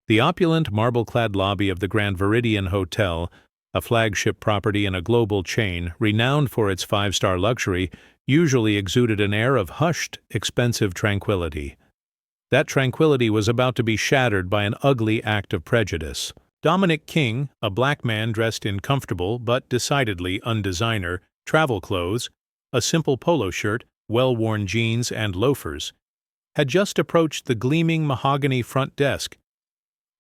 The opulent marble-clad lobby of the Grand Viridian Hotel, a flagship property in a global chain renowned for its five-star luxury, usually exuded an air of hushed, expensive tranquility. That tranquility was about to be shattered by an ugly act of prejudice. Dominic King, a black man dressed in comfortable but decidedly undesigner travel clothes, a simple polo shirt, well-worn jeans, and loafers, had just approached the gleaming mahogany front desk.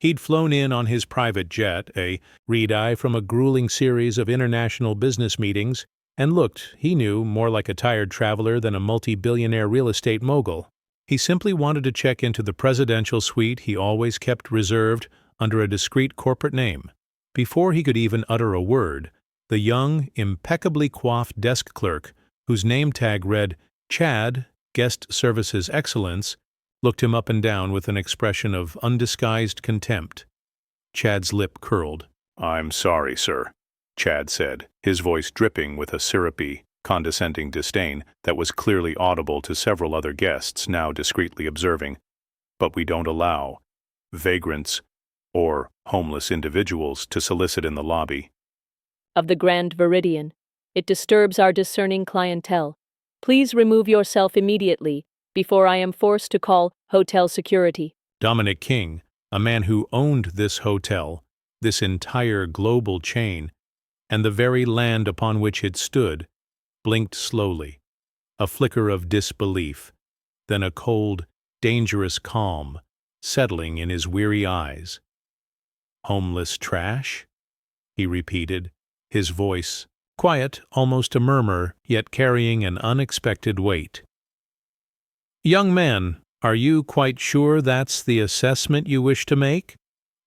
He'd flown in on his private jet, a red-eye from a grueling series of international business meetings, and looked, he knew, more like a tired traveler than a multi-billionaire real estate mogul. He simply wanted to check into the presidential suite he always kept reserved under a discreet corporate name. Before he could even utter a word, the young, impeccably coiffed desk clerk, whose name tag read Chad, Guest Services Excellence, looked him up and down with an expression of undisguised contempt. Chad's lip curled. "I'm sorry, sir," Chad said, his voice dripping with a syrupy, condescending disdain that was clearly audible to several other guests now discreetly observing. "But we don't allow vagrants or homeless individuals to solicit in the lobby of the Grand Viridian. It disturbs our discerning clientele. Please remove yourself immediately before I am forced to call hotel security." Dominic King, a man who owned this hotel, this entire global chain, and the very land upon which it stood, blinked slowly, a flicker of disbelief, then a cold, dangerous calm settling in his weary eyes. "Homeless trash?" he repeated, his voice quiet, almost a murmur, yet carrying an unexpected weight. "Young man, are you quite sure that's the assessment you wish to make?"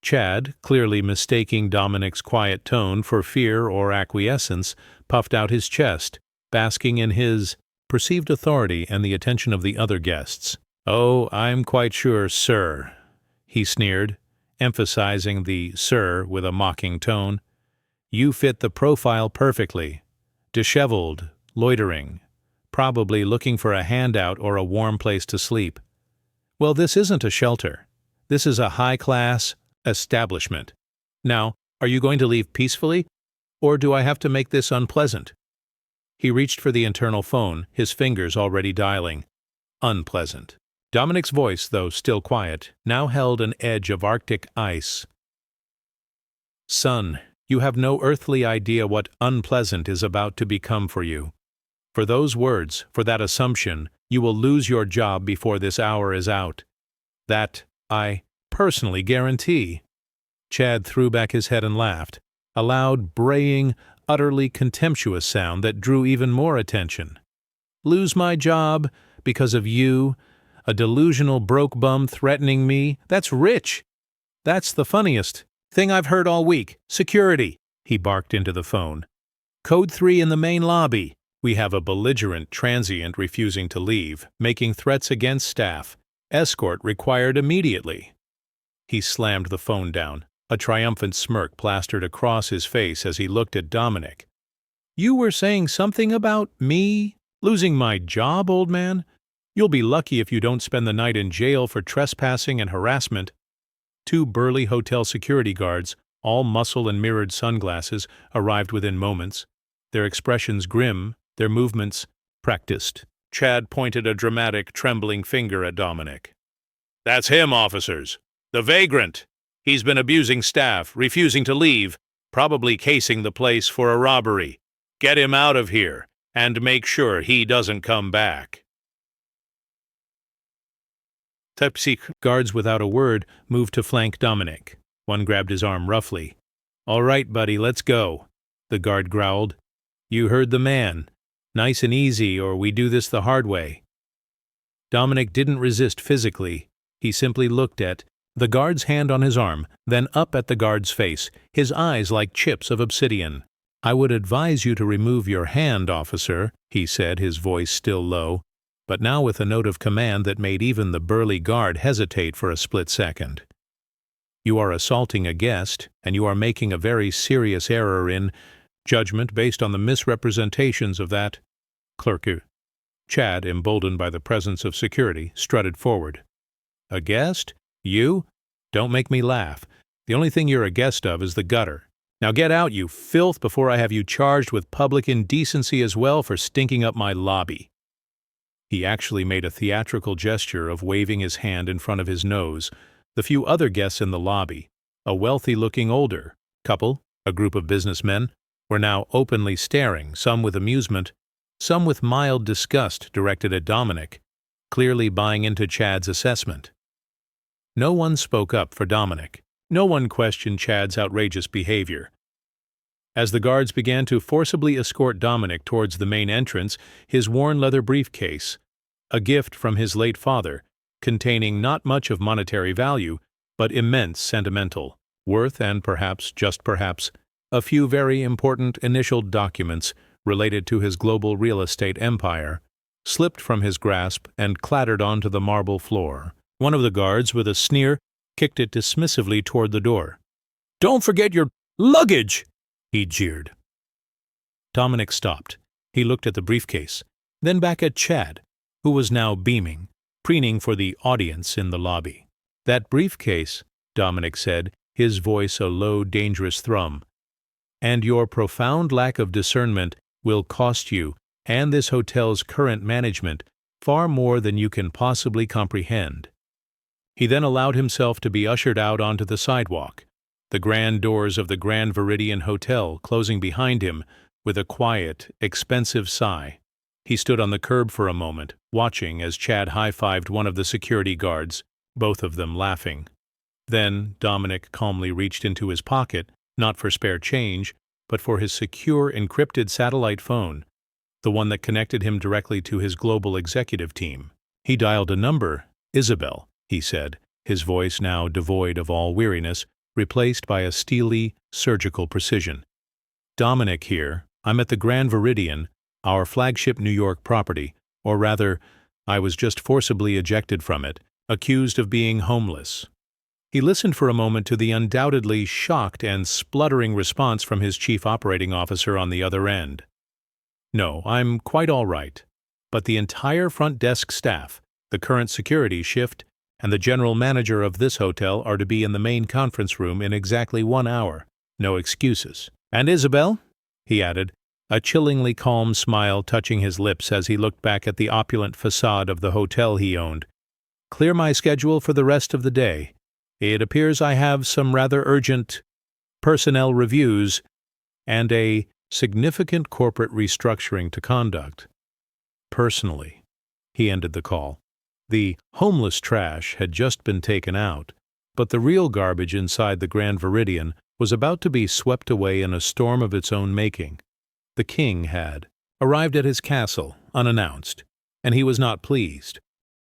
Chad, clearly mistaking Dominic's quiet tone for fear or acquiescence, puffed out his chest, basking in his perceived authority and the attention of the other guests. "Oh, I'm quite sure, sir," he sneered, emphasizing the "sir" with a mocking tone. "You fit the profile perfectly. Disheveled, loitering, probably looking for a handout or a warm place to sleep. Well, this isn't a shelter. This is a high-class establishment. Now, are you going to leave peacefully, or do I have to make this unpleasant?" He reached for the internal phone, his fingers already dialing. Unpleasant. Dominic's voice, though still quiet, now held an edge of Arctic ice. "Son, you have no earthly idea what unpleasant is about to become for you. For those words, for that assumption, you will lose your job before this hour is out. That I personally guarantee." Chad threw back his head and laughed, a loud, braying, utterly contemptuous sound that drew even more attention. "Lose my job because of you, a delusional broke bum threatening me? That's rich! That's the funniest thing I've heard all week. Security!" he barked into the phone. "Code 3 in the main lobby. We have a belligerent transient refusing to leave, making threats against staff. Escort required immediately." He slammed the phone down, a triumphant smirk plastered across his face as he looked at Dominic. "You were saying something about me losing my job, old man? You'll be lucky if you don't spend the night in jail for trespassing and harassment." Two burly hotel security guards, all muscle and mirrored sunglasses, arrived within moments, their expressions grim, their movements practiced. Chad pointed a dramatic, trembling finger at Dominic. "That's him, officers. The vagrant. He's been abusing staff, refusing to leave, probably casing the place for a robbery. Get him out of here, and make sure he doesn't come back." Tepsi guards without a word moved to flank Dominic. One grabbed his arm roughly. "All right, buddy, let's go," the guard growled. "You heard the man. Nice and easy, or we do this the hard way." Dominic didn't resist physically. He simply looked at the guard's hand on his arm, then up at the guard's face, his eyes like chips of obsidian. "I would advise you to remove your hand, officer," he said, his voice still low, but now with a note of command that made even the burly guard hesitate for a split second. "You are assaulting a guest, and you are making a very serious error in judgment based on the misrepresentations of that clerk." Chad, emboldened by the presence of security, strutted forward. "A guest? You? Don't make me laugh. The only thing you're a guest of is the gutter. Now get out, you filth, before I have you charged with public indecency as well for stinking up my lobby." He actually made a theatrical gesture of waving his hand in front of his nose. The few other guests in the lobby, a wealthy-looking older couple, a group of businessmen, were now openly staring, some with amusement, some with mild disgust directed at Dominic, clearly buying into Chad's assessment. No one spoke up for Dominic. No one questioned Chad's outrageous behavior. As the guards began to forcibly escort Dominic towards the main entrance, his worn leather briefcase, a gift from his late father, containing not much of monetary value, but immense sentimental worth and perhaps, just perhaps, a few very important initial documents related to his global real estate empire, slipped from his grasp and clattered onto the marble floor. One of the guards, with a sneer, kicked it dismissively toward the door. "Don't forget your luggage!" he jeered. Dominic stopped. He looked at the briefcase, then back at Chad, who was now beaming, preening for the audience in the lobby. "That briefcase," Dominic said, his voice a low, dangerous thrum, "and your profound lack of discernment will cost you and this hotel's current management far more than you can possibly comprehend." He then allowed himself to be ushered out onto the sidewalk, the grand doors of the Grand Viridian Hotel closing behind him with a quiet, expensive sigh. He stood on the curb for a moment, watching as Chad high-fived one of the security guards, both of them laughing. Then Dominic calmly reached into his pocket, not for spare change, but for his secure, encrypted satellite phone, the one that connected him directly to his global executive team. He dialed a number. "Isabel," he said, his voice now devoid of all weariness, replaced by a steely, surgical precision. "Dominic here. I'm at the Grand Viridian, our flagship New York property, or rather, I was just forcibly ejected from it, accused of being homeless." He listened for a moment to the undoubtedly shocked and spluttering response from his chief operating officer on the other end. "No, I'm quite all right. But the entire front desk staff, the current security shift, and the general manager of this hotel are to be in the main conference room in exactly 1 hour. No excuses. And Isabel," he added, a chillingly calm smile touching his lips as he looked back at the opulent facade of the hotel he owned, "clear my schedule for the rest of the day. It appears I have some rather urgent personnel reviews and a significant corporate restructuring to conduct." Personally, he ended the call. The homeless trash had just been taken out, but the real garbage inside the Grand Viridian was about to be swept away in a storm of its own making. The king had arrived at his castle unannounced, and he was not pleased.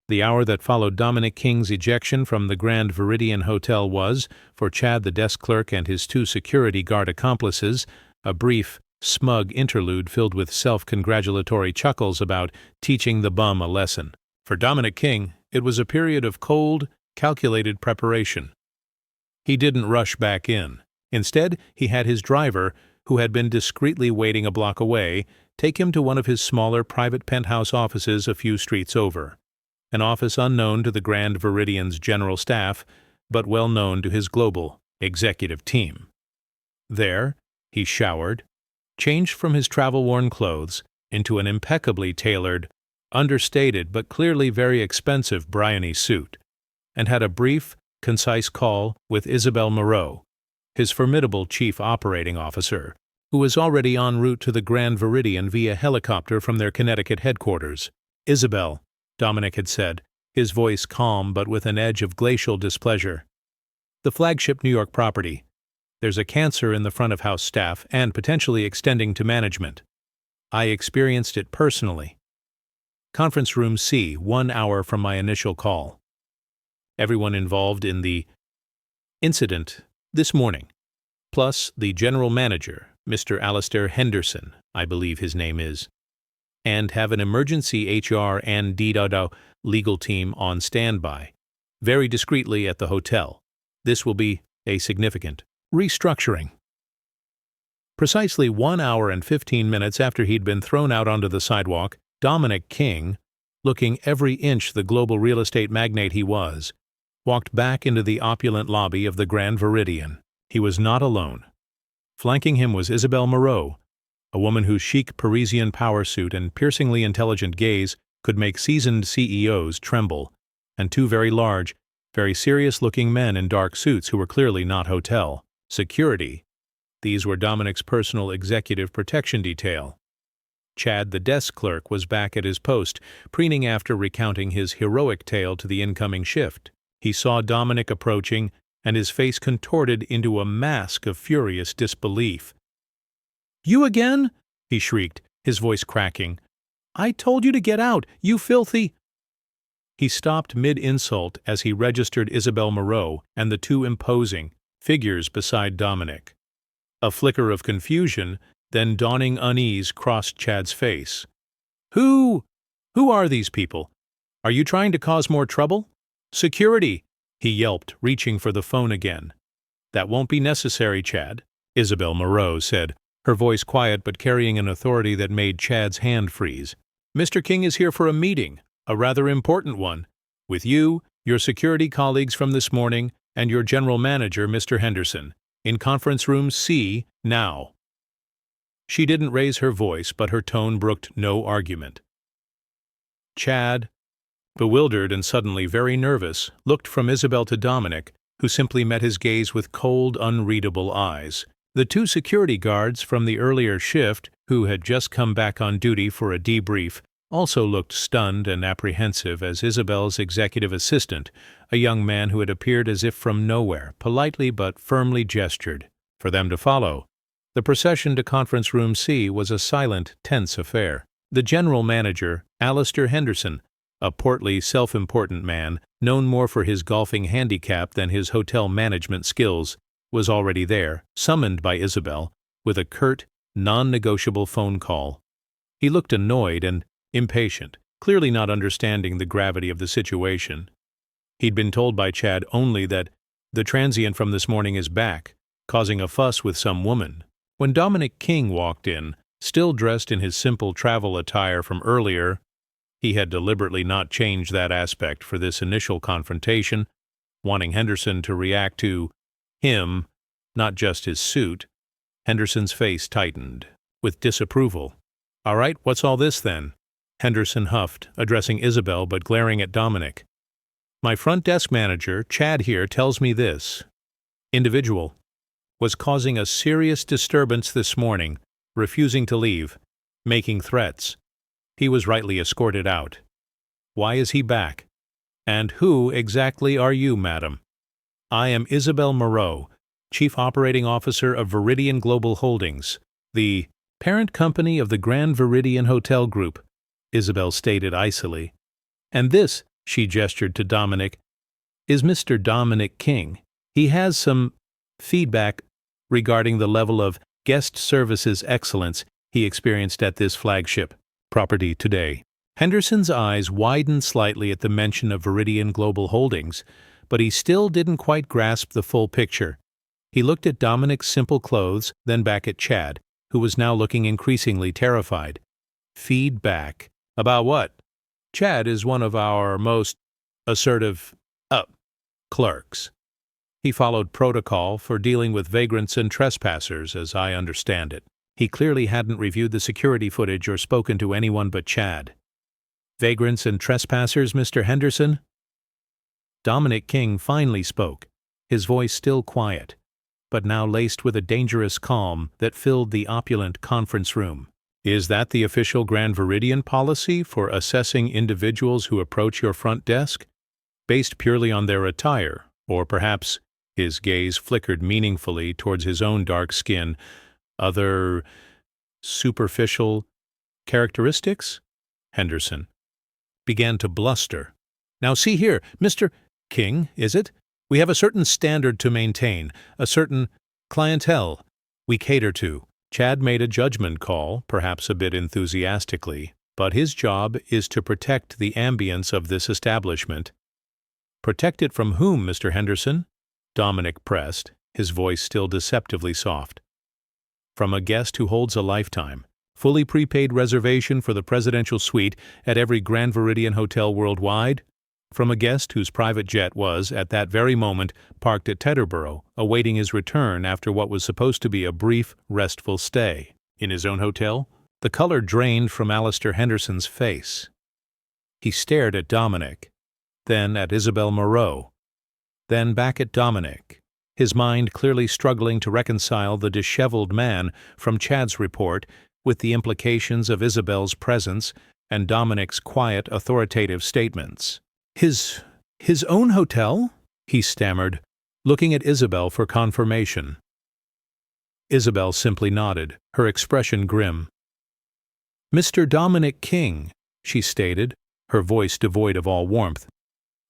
The hour that followed Dominic King's ejection from the Grand Viridian Hotel was, for Chad the desk clerk and his 2 security guard accomplices, a brief, smug interlude filled with self-congratulatory chuckles about teaching the bum a lesson. For Dominic King, it was a period of cold, calculated preparation. He didn't rush back in. Instead, he had his driver, who had been discreetly waiting a block away, take him to one of his smaller private penthouse offices a few streets over. An office unknown to the Grand Viridian's general staff, but well known to his global executive team. There, he showered, changed from his travel-worn clothes into an impeccably tailored, understated but clearly very expensive Bryony suit, and had a brief, concise call with Isabel Moreau, his formidable chief operating officer, who was already en route to the Grand Viridian via helicopter from their Connecticut headquarters. "Isabel," Dominic had said, his voice calm but with an edge of glacial displeasure. "The flagship New York property. There's a cancer in the front-of-house staff and potentially extending to management. I experienced it personally. Conference room C, 1 hour from my initial call. Everyone involved in the incident this morning, plus the general manager, Mr. Alistair Henderson, I believe his name is, and have an emergency HR and legal team on standby, very discreetly at the hotel. This will be a significant restructuring." Precisely 1 hour and 15 minutes after he'd been thrown out onto the sidewalk, Dominic King, looking every inch the global real estate magnate he was, walked back into the opulent lobby of the Grand Viridian. He was not alone. Flanking him was Isabelle Moreau, a woman whose chic Parisian power suit and piercingly intelligent gaze could make seasoned CEOs tremble, and two very large, very serious-looking men in dark suits who were clearly not hotel security. These were Dominic's personal executive protection detail. Chad, the desk clerk, was back at his post, preening after recounting his heroic tale to the incoming shift. He saw Dominic approaching, and his face contorted into a mask of furious disbelief. "You again?" he shrieked, his voice cracking. "I told you to get out, you filthy—" He stopped mid-insult as he registered Isabelle Moreau and the two imposing figures beside Dominic. A flicker of confusion, then dawning unease crossed Chad's face. Who are these people? Are you trying to cause more trouble? Security!" he yelped, reaching for the phone again. "That won't be necessary, Chad," Isabelle Moreau said, her voice quiet but carrying an authority that made Chad's hand freeze. "Mr. King is here for a meeting, a rather important one, with you, your security colleagues from this morning, and your general manager, Mr. Henderson, in conference room C, now." She didn't raise her voice, but her tone brooked no argument. Chad, bewildered and suddenly very nervous, looked from Isabelle to Dominic, who simply met his gaze with cold, unreadable eyes. The two security guards from the earlier shift, who had just come back on duty for a debrief, also looked stunned and apprehensive as Isabelle's executive assistant, a young man who had appeared as if from nowhere, politely but firmly gestured for them to follow. The procession to Conference Room C was a silent, tense affair. The general manager, Alistair Henderson, a portly, self-important man, known more for his golfing handicap than his hotel management skills, was already there, summoned by Isabelle, with a curt, non-negotiable phone call. He looked annoyed and impatient, clearly not understanding the gravity of the situation. He'd been told by Chad only that the transient from this morning is back, causing a fuss with some woman. When Dominic King walked in, still dressed in his simple travel attire from earlier, he had deliberately not changed that aspect for this initial confrontation, wanting Henderson to react to him, not just his suit. Henderson's face tightened, with disapproval. "All right, what's all this then?" Henderson huffed, addressing Isabelle but glaring at Dominic. "My front desk manager, Chad here, tells me this individual was causing a serious disturbance this morning, refusing to leave, making threats. He was rightly escorted out. Why is he back? And who exactly are you, madam?" "I am Isabelle Moreau, Chief Operating Officer of Viridian Global Holdings, the parent company of the Grand Viridian Hotel Group," Isabelle stated icily. "And this," she gestured to Dominic, "is Mr. Dominic King. He has some feedback regarding the level of guest services excellence he experienced at this flagship property today." Henderson's eyes widened slightly at the mention of Viridian Global Holdings, but he still didn't quite grasp the full picture. He looked at Dominic's simple clothes, then back at Chad, who was now looking increasingly terrified. "Feedback. About what?" "Chad is one of our most assertive, clerks. He followed protocol for dealing with vagrants and trespassers, as I understand it. He clearly hadn't reviewed the security footage or spoken to anyone but Chad." "Vagrants and trespassers, Mr. Henderson?" Dominic King finally spoke, his voice still quiet, but now laced with a dangerous calm that filled the opulent conference room. "Is that the official Grand Viridian policy for assessing individuals who approach your front desk, based purely on their attire, or perhaps," his gaze flickered meaningfully towards his own dark skin, "other superficial characteristics?" Henderson began to bluster. "Now see here, Mr. King, is it? We have a certain standard to maintain, a certain clientele we cater to." Chad made a judgment call, perhaps a bit enthusiastically, but his job is to protect the ambience of this establishment. "Protect it from whom, Mr. Henderson?" Dominic pressed, his voice still deceptively soft. "From a guest who holds a lifetime, fully prepaid reservation for the presidential suite at every Grand Viridian hotel worldwide?" from a guest whose private jet was, at that very moment, parked at Teterboro, awaiting his return after what was supposed to be a brief, restful stay. In his own hotel, the color drained from Alistair Henderson's face. He stared at Dominic, then at Isabel Moreau, then back at Dominic, his mind clearly struggling to reconcile the disheveled man from Chad's report with the implications of Isabel's presence and Dominic's quiet, authoritative statements. His own hotel? He stammered, looking at Isabel for confirmation. Isabel simply nodded, her expression grim. "Mr. Dominic King," she stated, her voice devoid of all warmth,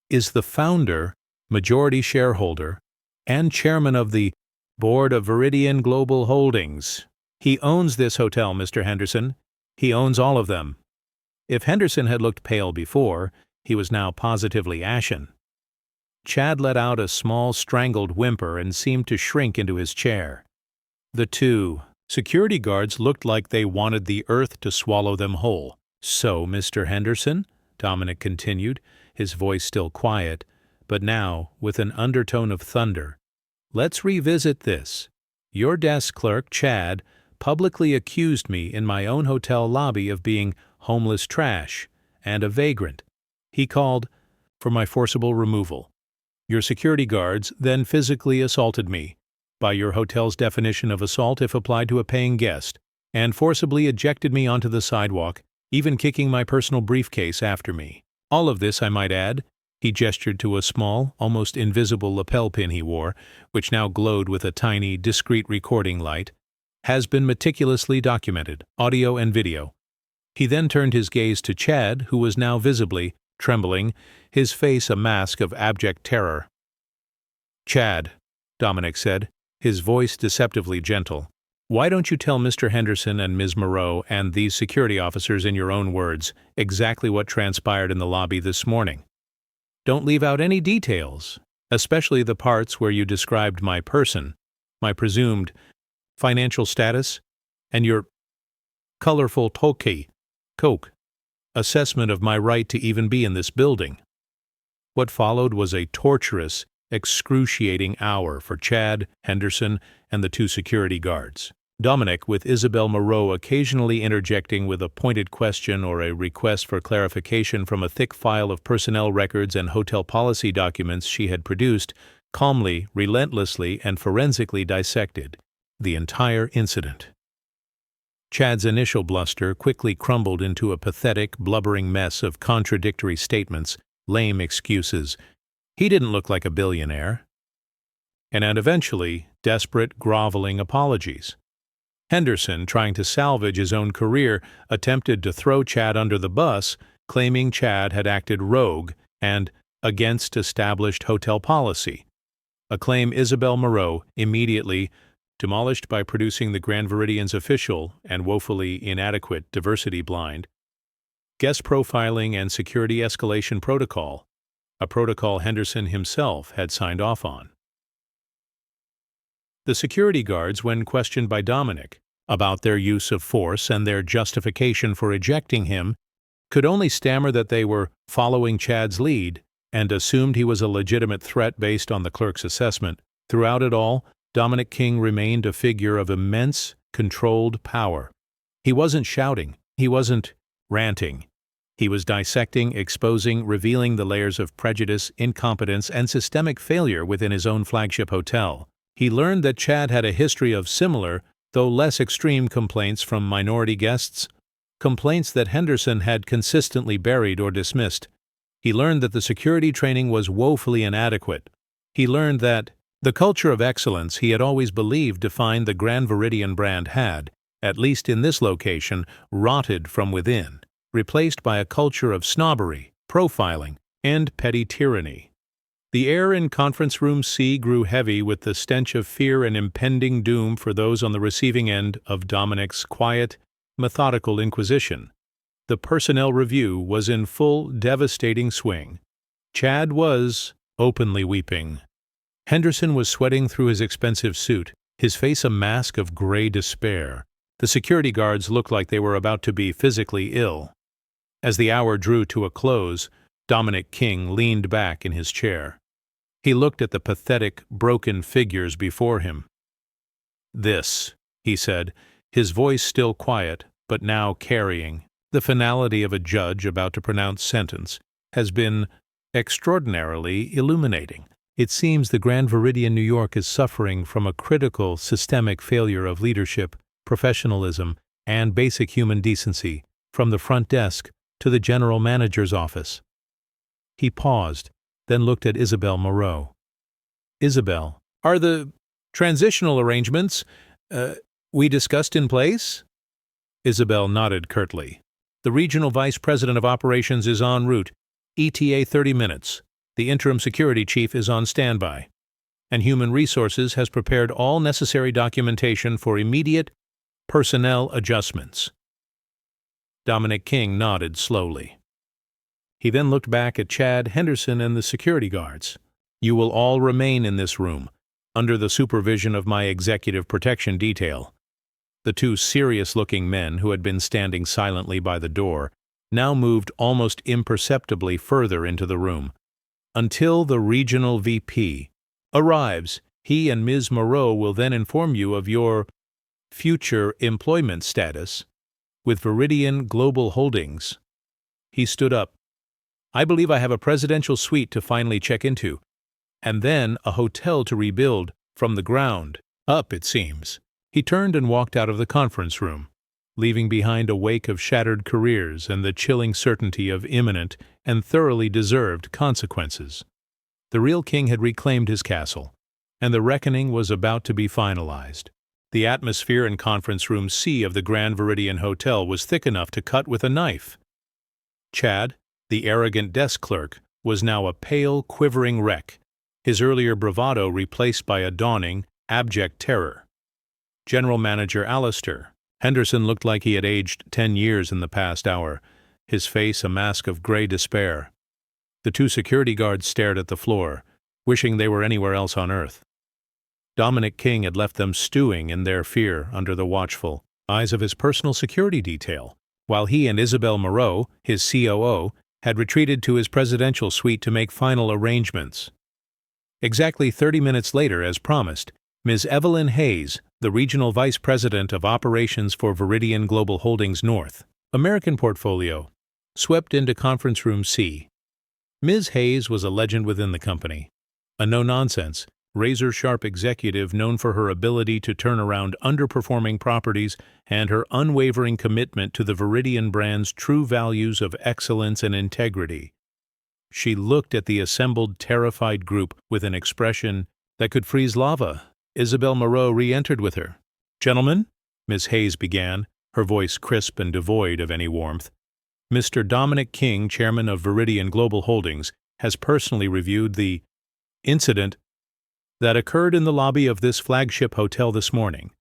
"is the founder, majority shareholder, and chairman of the Board of Viridian Global Holdings. He owns this hotel, Mr. Henderson. He owns all of them." If Henderson had looked pale before, he was now positively ashen. Chad let out a small, strangled whimper and seemed to shrink into his chair. The two security guards looked like they wanted the earth to swallow them whole. "So, Mr. Henderson," Dominic continued, his voice still quiet, but now with an undertone of thunder, "let's revisit this. Your desk clerk, Chad, publicly accused me in my own hotel lobby of being homeless trash and a vagrant. He called for my forcible removal. Your security guards then physically assaulted me, by your hotel's definition of assault if applied to a paying guest, and forcibly ejected me onto the sidewalk, even kicking my personal briefcase after me. All of this, I might add," he gestured to a small, almost invisible lapel pin he wore, which now glowed with a tiny, discreet recording light, "has been meticulously documented, audio and video." He then turned his gaze to Chad, who was now visibly trembling, his face a mask of abject terror. "Chad," Dominic said, his voice deceptively gentle, "why don't you tell Mr. Henderson and Ms. Moreau and these security officers in your own words exactly what transpired in the lobby this morning? Don't leave out any details, especially the parts where you described my person, my presumed financial status, and your colorful coke assessment of my right to even be in this building." What followed was a torturous, excruciating hour for Chad, Henderson, and the two security guards. Dominic, with Isabel Moreau occasionally interjecting with a pointed question or a request for clarification from a thick file of personnel records and hotel policy documents she had produced, calmly, relentlessly, and forensically dissected the entire incident. Chad's initial bluster quickly crumbled into a pathetic, blubbering mess of contradictory statements, lame excuses. He didn't look like a billionaire. And eventually, desperate, groveling apologies. Henderson, trying to salvage his own career, attempted to throw Chad under the bus, claiming Chad had acted rogue and against established hotel policy, a claim Isabel Moreau immediately demolished by producing the Grand Viridian's official and woefully inadequate diversity blind, guest profiling and security escalation protocol, a protocol Henderson himself had signed off on. The security guards, when questioned by Dominic about their use of force and their justification for ejecting him, could only stammer that they were following Chad's lead and assumed he was a legitimate threat based on the clerk's assessment. Throughout it all, Dominic King remained a figure of immense, controlled power. He wasn't shouting. He wasn't ranting. He was dissecting, exposing, revealing the layers of prejudice, incompetence, and systemic failure within his own flagship hotel. He learned that Chad had a history of similar, though less extreme, complaints from minority guests, complaints that Henderson had consistently buried or dismissed. He learned that the security training was woefully inadequate. He learned that the culture of excellence he had always believed defined the Grand Viridian brand had, at least in this location, rotted from within, replaced by a culture of snobbery, profiling, and petty tyranny. The air in Conference Room C grew heavy with the stench of fear and impending doom for those on the receiving end of Dominic's quiet, methodical inquisition. The personnel review was in full, devastating swing. Chad was openly weeping. Henderson was sweating through his expensive suit, his face a mask of gray despair. The security guards looked like they were about to be physically ill. As the hour drew to a close, Dominic King leaned back in his chair. He looked at the pathetic, broken figures before him. "This," he said, his voice still quiet, but now carrying the finality of a judge about to pronounce sentence, "has been extraordinarily illuminating. It seems the Grand Viridian New York is suffering from a critical, systemic failure of leadership, professionalism, and basic human decency, from the front desk to the general manager's office." He paused, then looked at Isabel Moreau. "Isabel, are the transitional arrangements we discussed in place?" Isabel nodded curtly. "The Regional Vice President of Operations is en route. ETA 30 minutes. The Interim Security Chief is on standby. And Human Resources has prepared all necessary documentation for immediate personnel adjustments." Dominic King nodded slowly. He then looked back at Chad Henderson and the security guards. "You will all remain in this room, under the supervision of my executive protection detail." The two serious-looking men who had been standing silently by the door now moved almost imperceptibly further into the room. "Until the regional VP arrives, he and Ms. Moreau will then inform you of your future employment status with Viridian Global Holdings." He stood up. "I believe I have a presidential suite to finally check into, and then a hotel to rebuild from the ground up, it seems." He turned and walked out of the conference room, leaving behind a wake of shattered careers and the chilling certainty of imminent and thoroughly deserved consequences. The real king had reclaimed his castle, and the reckoning was about to be finalized. The atmosphere in Conference Room C of the Grand Viridian Hotel was thick enough to cut with a knife. Chad, the arrogant desk clerk, was now a pale, quivering wreck, his earlier bravado replaced by a dawning, abject terror. General Manager Alistair Henderson looked like he had aged 10 years in the past hour, his face a mask of gray despair. The two security guards stared at the floor, wishing they were anywhere else on earth. Dominic King had left them stewing in their fear under the watchful eyes of his personal security detail, while he and Isabel Moreau, his COO, had retreated to his presidential suite to make final arrangements. Exactly 30 minutes later, as promised, Ms. Evelyn Hayes, the Regional Vice President of Operations for Viridian Global Holdings North American Portfolio, swept into Conference Room C. Ms. Hayes was a legend within the company, a no-nonsense, razor-sharp executive known for her ability to turn around underperforming properties and her unwavering commitment to the Viridian brand's true values of excellence and integrity. She looked at the assembled, terrified group with an expression that could freeze lava. Isabel Moreau re-entered with her. "Gentlemen," Miss Hayes began, her voice crisp and devoid of any warmth, "Mr. Dominic King, chairman of Viridian Global Holdings, has personally reviewed the incident that occurred in the lobby of this flagship hotel this morning.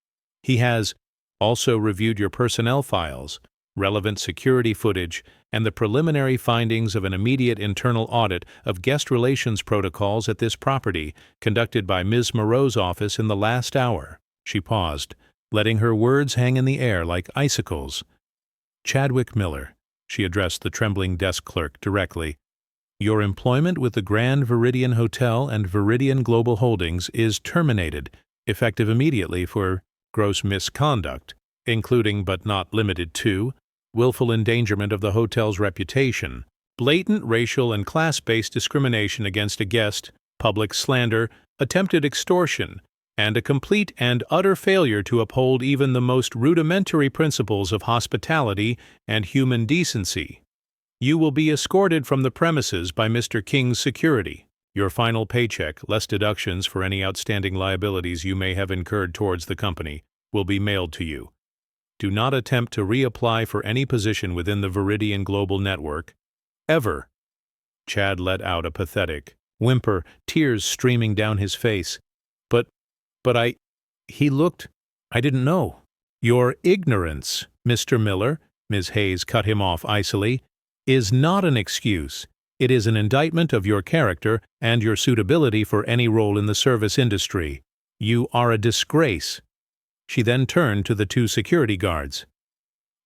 He has also reviewed your personnel files, relevant security footage, and the preliminary findings of an immediate internal audit of guest relations protocols at this property conducted by Ms. Moreau's office in the last hour." She paused, letting her words hang in the air like icicles. "Chadwick Miller," she addressed the trembling desk clerk directly, "your employment with the Grand Viridian Hotel and Viridian Global Holdings is terminated, effective immediately for gross misconduct, including but not limited to willful endangerment of the hotel's reputation, blatant racial and class-based discrimination against a guest, public slander, attempted extortion, and a complete and utter failure to uphold even the most rudimentary principles of hospitality and human decency. You will be escorted from the premises by Mr. King's security. Your final paycheck, less deductions for any outstanding liabilities you may have incurred towards the company, will be mailed to you. Do not attempt to reapply for any position within the Viridian Global Network, ever." Chad let out a pathetic whimper, tears streaming down his face. But he looked, "I didn't know." "Your ignorance, Mr. Miller," Ms. Hayes cut him off icily, "is not an excuse. It is an indictment of your character and your suitability for any role in the service industry. You are a disgrace." She then turned to the two security guards.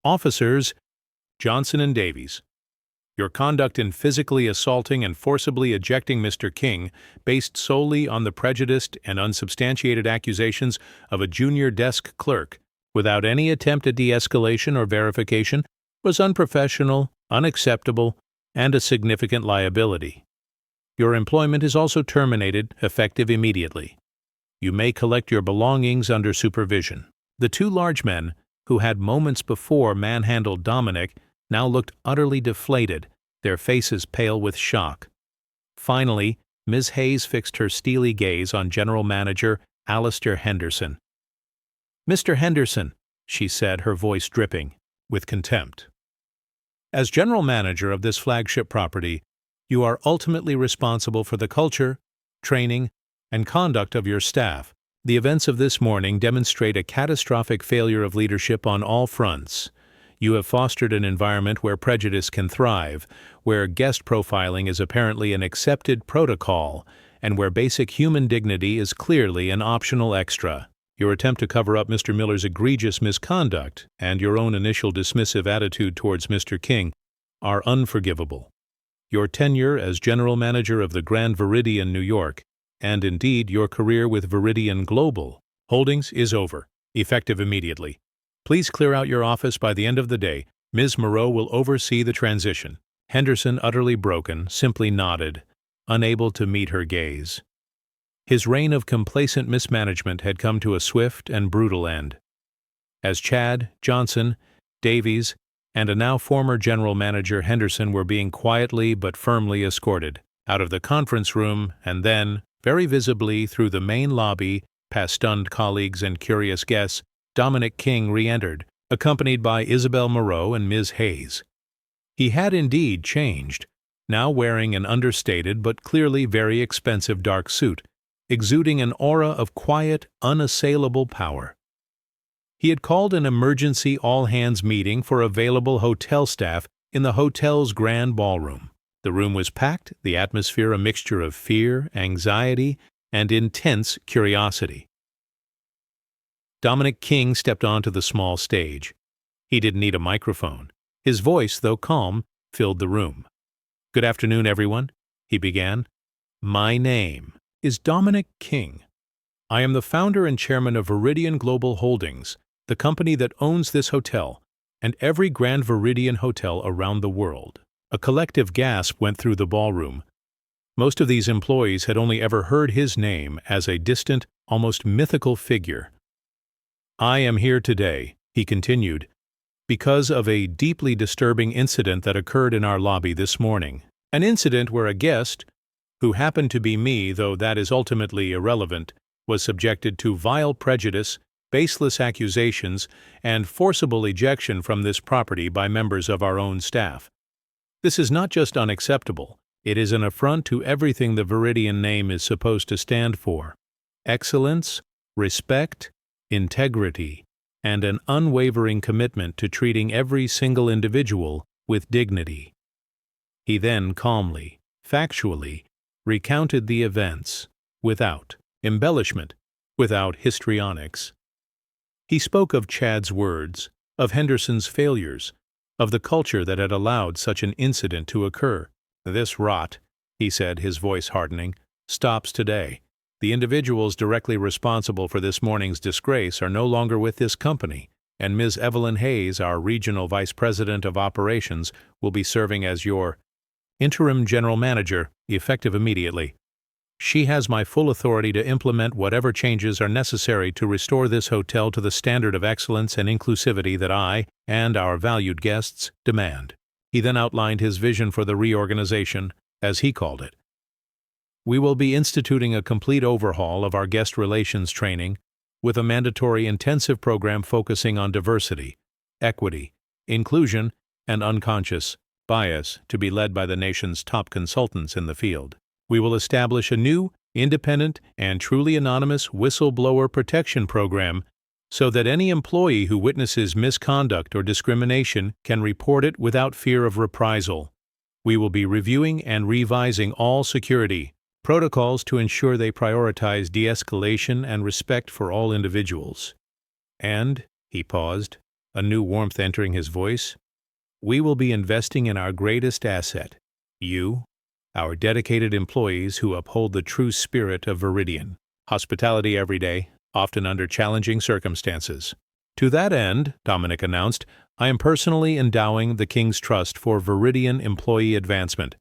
"Officers Johnson and Davies, Your conduct in physically assaulting and forcibly ejecting Mr. King, based solely on the prejudiced and unsubstantiated accusations of a junior desk clerk, without any attempt at de-escalation or verification, was unprofessional, unacceptable, and a significant liability. Your employment is also terminated, effective immediately. You may collect your belongings under supervision. The two large men, who had moments before manhandled Dominic, now looked utterly deflated, their faces pale with shock. Finally, Ms. Hayes fixed her steely gaze on General Manager Alistair Henderson. "Mr. Henderson," she said, her voice dripping with contempt. "As General Manager of this flagship property, you are ultimately responsible for the culture, training, and conduct of your staff. The events of this morning demonstrate a catastrophic failure of leadership on all fronts. You have fostered an environment where prejudice can thrive, where guest profiling is apparently an accepted protocol, and where basic human dignity is clearly an optional extra. Your attempt to cover up Mr. Miller's egregious misconduct and your own initial dismissive attitude towards Mr. King are unforgivable. Your tenure as General Manager of the Grand Viridian, New York, and indeed your career with Viridian Global Holdings is over, effective immediately. Please clear out your office by the end of the day. Ms. Moreau will oversee the transition." Henderson, utterly broken, simply nodded, unable to meet her gaze. His reign of complacent mismanagement had come to a swift and brutal end. As Chad, Johnson, Davies, and a now former General Manager Henderson were being quietly but firmly escorted out of the conference room and then, very visibly through the main lobby, past stunned colleagues and curious guests, Dominic King re-entered, accompanied by Isabel Moreau and Ms. Hayes. He had indeed changed, now wearing an understated but clearly very expensive dark suit, exuding an aura of quiet, unassailable power. He had called an emergency all-hands meeting for available hotel staff in the hotel's grand ballroom. The room was packed, the atmosphere a mixture of fear, anxiety, and intense curiosity. Dominic King stepped onto the small stage. He didn't need a microphone. His voice, though calm, filled the room. "Good afternoon, everyone," he began. "My name is Dominic King. I am the founder and chairman of Viridian Global Holdings, the company that owns this hotel and every Grand Viridian hotel around the world." A collective gasp went through the ballroom. Most of these employees had only ever heard his name as a distant, almost mythical figure. "I am here today," he continued, "because of a deeply disturbing incident that occurred in our lobby this morning. An incident where a guest, who happened to be me, though that is ultimately irrelevant, was subjected to vile prejudice, baseless accusations, and forcible ejection from this property by members of our own staff. This is not just unacceptable, it is an affront to everything the Viridian name is supposed to stand for: excellence, respect, integrity, and an unwavering commitment to treating every single individual with dignity." He then calmly, factually, recounted the events, without embellishment, without histrionics. He spoke of Chad's words, of Henderson's failures, of the culture that had allowed such an incident to occur. "This rot," he said, his voice hardening, "stops today. The individuals directly responsible for this morning's disgrace are no longer with this company, and Ms. Evelyn Hayes, our Regional Vice President of Operations, will be serving as your interim general manager, effective immediately. She has my full authority to implement whatever changes are necessary to restore this hotel to the standard of excellence and inclusivity that I and our valued guests demand." He then outlined his vision for the reorganization, as he called it. "We will be instituting a complete overhaul of our guest relations training, with a mandatory intensive program focusing on diversity, equity, inclusion, and unconscious bias to be led by the nation's top consultants in the field. We will establish a new, independent, and truly anonymous whistleblower protection program so that any employee who witnesses misconduct or discrimination can report it without fear of reprisal. We will be reviewing and revising all security protocols to ensure they prioritize de-escalation and respect for all individuals. And," he paused, a new warmth entering his voice, We will be investing in our greatest asset, you, our dedicated employees who uphold the true spirit of Viridian, hospitality every day, often under challenging circumstances. To that end, Dominic announced, I am personally endowing the King's Trust for Viridian Employee Advancement.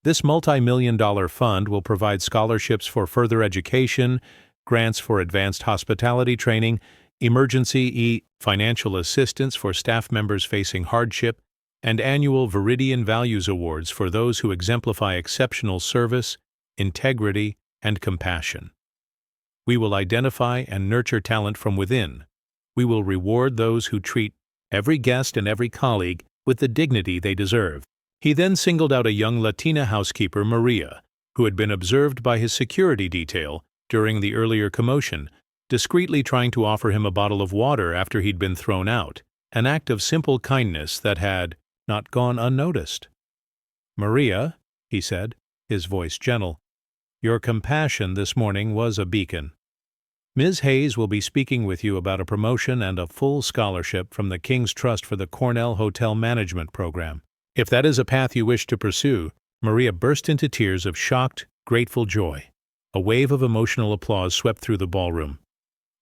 This multi-million-dollar fund will provide scholarships for further education, grants for advanced hospitality training, emergency financial assistance for staff members facing hardship, and annual Viridian Values Awards for those who exemplify exceptional service, integrity, and compassion. We will identify and nurture talent from within. We will reward those who treat every guest and every colleague with the dignity they deserve. He then singled out a young Latina housekeeper, Maria, who had been observed by his security detail during the earlier commotion, discreetly trying to offer him a bottle of water after he'd been thrown out, an act of simple kindness that had not gone unnoticed. Maria, he said, his voice gentle, your compassion this morning was a beacon. Ms. Hayes will be speaking with you about a promotion and a full scholarship from the King's Trust for the Cornell Hotel Management Program. If that is a path you wish to pursue, Maria burst into tears of shocked, grateful joy. A wave of emotional applause swept through the ballroom.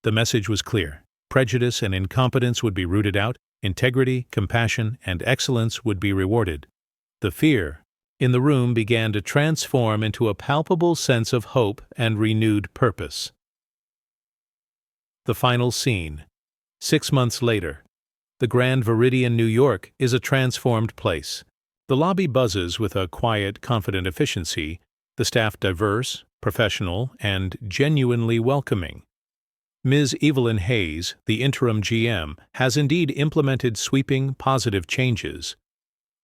The message was clear. Prejudice and incompetence would be rooted out, integrity, compassion, and excellence would be rewarded. The fear in the room began to transform into a palpable sense of hope and renewed purpose. The final scene. 6 months later. The Grand Viridian, New York, is a transformed place. The lobby buzzes with a quiet, confident efficiency, the staff diverse, professional, and genuinely welcoming. Ms. Evelyn Hayes, the interim GM, has indeed implemented sweeping, positive changes.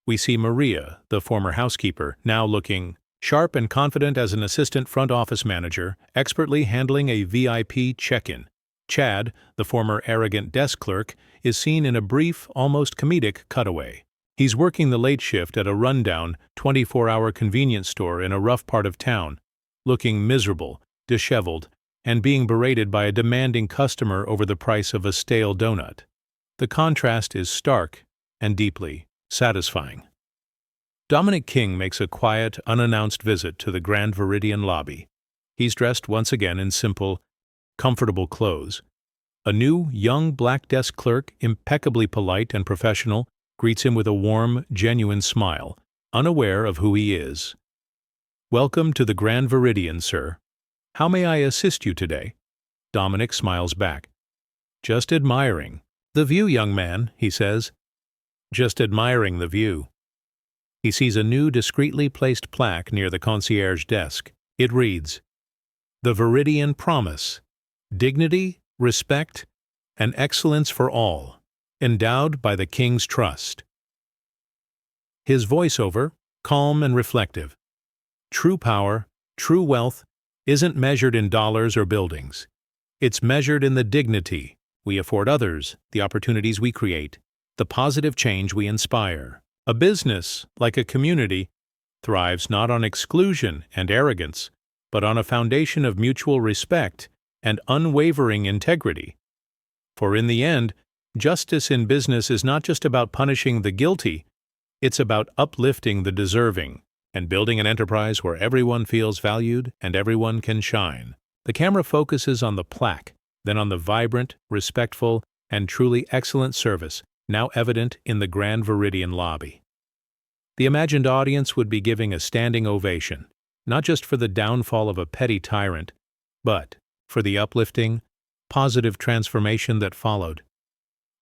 We see Maria, the former housekeeper, now looking sharp and confident as an assistant front office manager, expertly handling a VIP check-in. Chad, the former arrogant desk clerk, is seen in a brief, almost comedic cutaway. He's working the late shift at a rundown, 24-hour convenience store in a rough part of town, looking miserable, disheveled, and being berated by a demanding customer over the price of a stale donut. The contrast is stark and deeply satisfying. Dominic King makes a quiet, unannounced visit to the Grand Viridian lobby. He's dressed once again in simple, comfortable clothes. A new, young black desk clerk, impeccably polite and professional, greets him with a warm, genuine smile, unaware of who he is. Welcome to the Grand Viridian, sir. How may I assist you today? Dominic smiles back. Just admiring. The view, young man, he says. Just admiring the view. He sees a new, discreetly placed plaque near the concierge desk. It reads, The Viridian Promise. Dignity, respect, and excellence for all, endowed by the King's Trust. His voiceover, calm and reflective. True power, true wealth, isn't measured in dollars or buildings. It's measured in the dignity we afford others, the opportunities we create, the positive change we inspire. A business, like a community, thrives not on exclusion and arrogance, but on a foundation of mutual respect and unwavering integrity. For in the end, justice in business is not just about punishing the guilty, it's about uplifting the deserving and building an enterprise where everyone feels valued and everyone can shine. The camera focuses on the plaque, then on the vibrant, respectful, and truly excellent service now evident in the Grand Viridian lobby. The imagined audience would be giving a standing ovation, not just for the downfall of a petty tyrant, but for the uplifting, positive transformation that followed.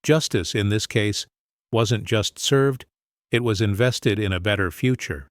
Justice, in this case, wasn't just served, it was invested in a better future.